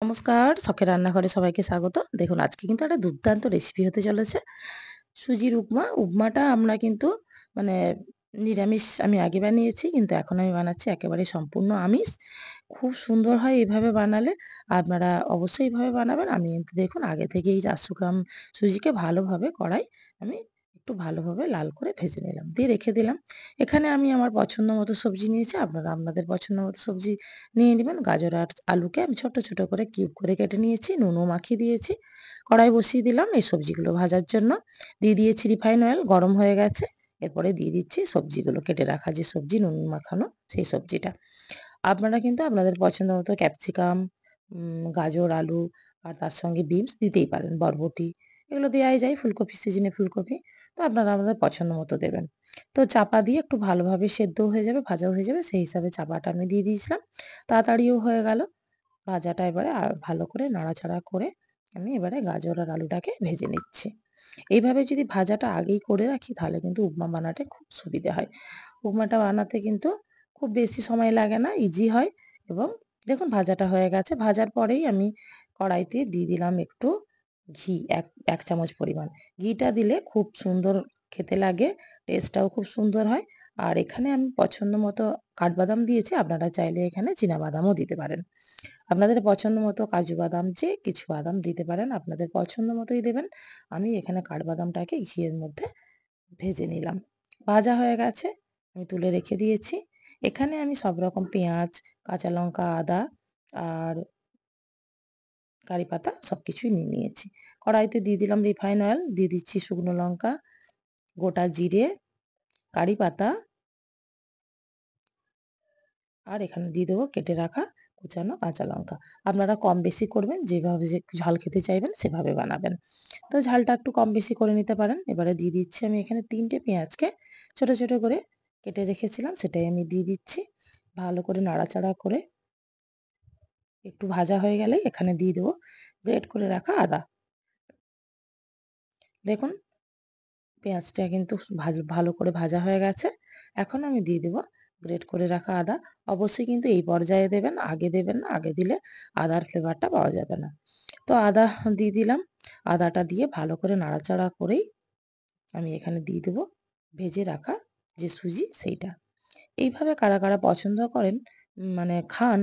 নমস্কার, শখের রান্নাঘরে সবাইকে স্বাগত। দেখুন আজকে কিন্তু একটা দুর্দান্ত রেসিপি হতে চলেছে। সুজির উপমা। উপমাটা আমরা কিন্তু মানে নিরামিষ আমি আগে বানিয়েছি, কিন্তু এখন আমি বানাচ্ছি একেবারে সম্পূর্ণ আমিষ। খুব সুন্দর হয় এভাবে বানালে। আপনারা অবশ্যই এভাবে বানাবেন। আমি কিন্তু দেখুন আগে থেকেই ৪০০ গ্রাম সুজিকে ভালোভাবে আমি একটু ভালোভাবে লাল করে ভেজে নিলাম। দিয়ে রেখে দিলাম। এখানে আমি আমার পছন্দ মতো সবজি নিয়েছি। আপনারা আপনাদের পছন্দ মতো সবজি নিয়ে নিবেন। গাজর আর আলুকে আমি ছোট, ছোট করে কিউব করে কেটে নিয়েছি। নুনও মাখিয়ে দিয়েছি। কড়াই বসিয়ে দিলাম এই সবজিগুলো ভাজার জন্য। দিয়ে দিয়েছি রিফাইন অয়েল, গরম হয়ে গেছে। এরপরে দিয়ে দিচ্ছি সবজিগুলো, কেটে রাখা যে সবজি নুন মাখানো সেই সবজিটা। আপনারা কিন্তু আপনাদের পছন্দ মতো ক্যাপসিকাম, গাজর, আলু আর তার সঙ্গে বিনস দিতেই পারেন, বরবটি এগুলো দেয়াই যায়, ফুলকপি সিজনে ফুলকপি। তো আপনারা আপনাদের পছন্দ মতো দেবেন। তো চাপা দিয়ে একটু ভালোভাবে সেদ্ধ হয়ে যাবে, ভাজাও হয়ে যাবে, সেই হিসাবে চাপাটা আমি দিয়ে দিয়েছিলাম। তাড়াতাড়িও হয়ে গেল। ভাজাটা এবারে ভালো করে নাড়াচাড়া করে আমি এবারে গাজর আর আলুটাকে ভেজে নিচ্ছি। এইভাবে যদি ভাজাটা আগেই করে রাখি তাহলে কিন্তু উপমা বানাতে খুব সুবিধে হয়। উপমাটা বানাতে কিন্তু খুব বেশি সময় লাগে না, ইজি হয়। এবং দেখুন ভাজাটা হয়ে গেছে। ভাজার পরেই আমি কড়াইতে দিয়ে দিলাম একটু ঘি, ১ চামচ পরিমাণ। ঘিটা দিলে খুব সুন্দর খেতে লাগে, টেস্টটাও খুব সুন্দর হয়। আর এখানে আমি পছন্দ মতো কাঠবাদাম দিয়েছি, আপনারা চাইলে এখানে চীনাবাদামও দিতে পারেন। আপনাদের পছন্দ মতো কাজু বাদাম, যে কিছু বাদাম দিতে পারেন, আপনাদের পছন্দ মতোই দেবেন। আমি এখানে কাঠবাদামটাকে ঘিয়ের মধ্যে ভেজে নিলাম। ভাজা হয়ে গেছে, আমি তুলে রেখে দিয়েছি। এখানে আমি সব রকম পেঁয়াজ, কাঁচা লঙ্কা, আদা আর কারি পাতা সবকিছুই নিয়ে নিয়েছি। কড়াইতে দিয়ে দিলাম রিফাইন অয়েল, দিয়ে দিচ্ছি শুকনো লঙ্কা, গোটা জিরে, কারি পাতা আর এখানে দিয়ে দেবো কেটে রাখা কুচানো কাঁচা লঙ্কা। আপনারা কম বেশি করবেন, যেভাবে যে ঝাল খেতে চাইবেন সেভাবে বানাবেন। তো ঝালটা একটু কম বেশি করে নিতে পারেন। এবারে দিয়ে দিচ্ছি আমি এখানে ৩ টে পেঁয়াজকে ছোট, ছোট করে কেটে রেখেছিলাম, সেটাই আমি দিয়ে দিচ্ছি। ভালো করে নাড়াচাড়া করে একটু ভাজা হয়ে গেলেই এখানে দিয়ে দেবো গ্রেট করে রাখা আদা। দেখুন পেঁয়াজটা কিন্তু ভালো করে ভাজা হয়ে গেছে। এখন আমি দিয়ে দেব গ্রেট করে রাখা আদা। অবশ্যই কিন্তু এই পর্যায়ে দেবেন, আগে দেবেন না। আগে দিলে আদার ফ্লেভারটা পাওয়া যাবে না। তো আদা দিয়ে দিলাম। আদাটা দিয়ে ভালো করে নাড়াচাড়া করেই আমি এখানে দিয়ে দেব ভেজে রাখা যে সুজি সেইটা। এইভাবে কারা, কারা পছন্দ করেন মানে খান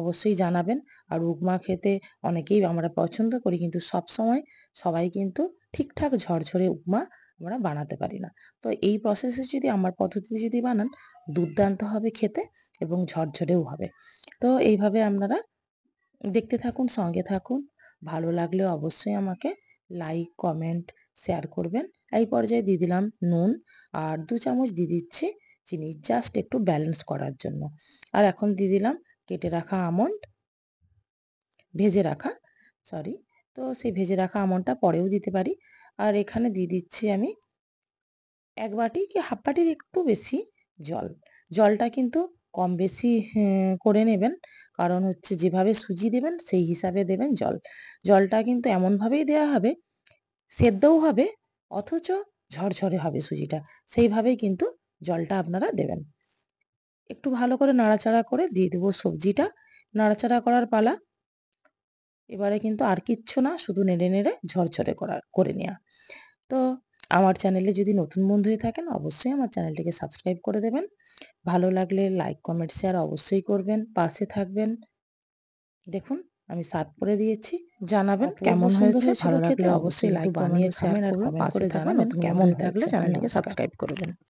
অবশ্যই জানাবেন। আর উপমা খেতে অনেকেই আমরা পছন্দ করি, কিন্তু সবসময় সবাই কিন্তু ঠিকঠাক ঝরঝরে উপমা আমরা বানাতে পারি না। তো এই প্রসেসে যদি আমার পদ্ধতিতে যদি বানান, দুর্দান্ত হবে খেতে এবং ঝরঝরেও হবে। তো এইভাবে আপনারা দেখতে থাকুন, সঙ্গে থাকুন। ভালো লাগলে অবশ্যই আমাকে লাইক, কমেন্ট, শেয়ার করবেন। এই পর্যায়ে দিয়ে দিলাম নুন আর ২ চামচ দিয়ে দিচ্ছি চিনি, জাস্ট একটু ব্যালেন্স করার জন্য। আর এখন দিয়ে দিলাম কেটে রাখা আমন্ড, ভেজে রাখা, সরি। তো সেই ভেজে রাখা আমন্ডটা পরেও দিতে পারি। আর এখানে দিয়ে দিচ্ছি আমি ১ বাটি কি হাফ বাটির একটু বেশি জল। জলটা কিন্তু কম বেশি করে নেবেন। কারণ হচ্ছে যেভাবে সুজি দেবেন সেই হিসাবে দেবেন জল। জলটা কিন্তু এমনভাবেই দেয়া হবে, সেদ্ধও হবে অথচ ঝরঝরে হবে সুজিটা। সেইভাবেই কিন্তু জলটা আপনারা দেবেন। একটু ভালো করে নাড়াচাড়া করে দিয়ে দেবো সবজিটা। নাড়াচাড়া করার পালা। এবারে কিন্তু আর কিচ্ছু না, শুধু নেড়ে, নেড়ে ঝরঝরে করে নেয়া। তো আমার চ্যানেলে যদি নতুন বন্ধু হয়ে থাকেন অবশ্যই আমার চ্যানেলটিকে সাবস্ক্রাইব করে দেবেন। ভালো লাগলে লাইক, কমেন্ট, শেয়ার অবশ্যই করবেন, পাশে থাকবেন। দেখুন আমি সার্ভ করে দিয়েছি। জানাবেন কেমন হয়েছে। ভালো লাগলে অবশ্যই লাইক, কমেন্ট, শেয়ার করবেন, পাশে থাকবেন। নতুন বন্ধু হয়ে থাকলে চ্যানেলটিকে সাবস্ক্রাইব করবেন।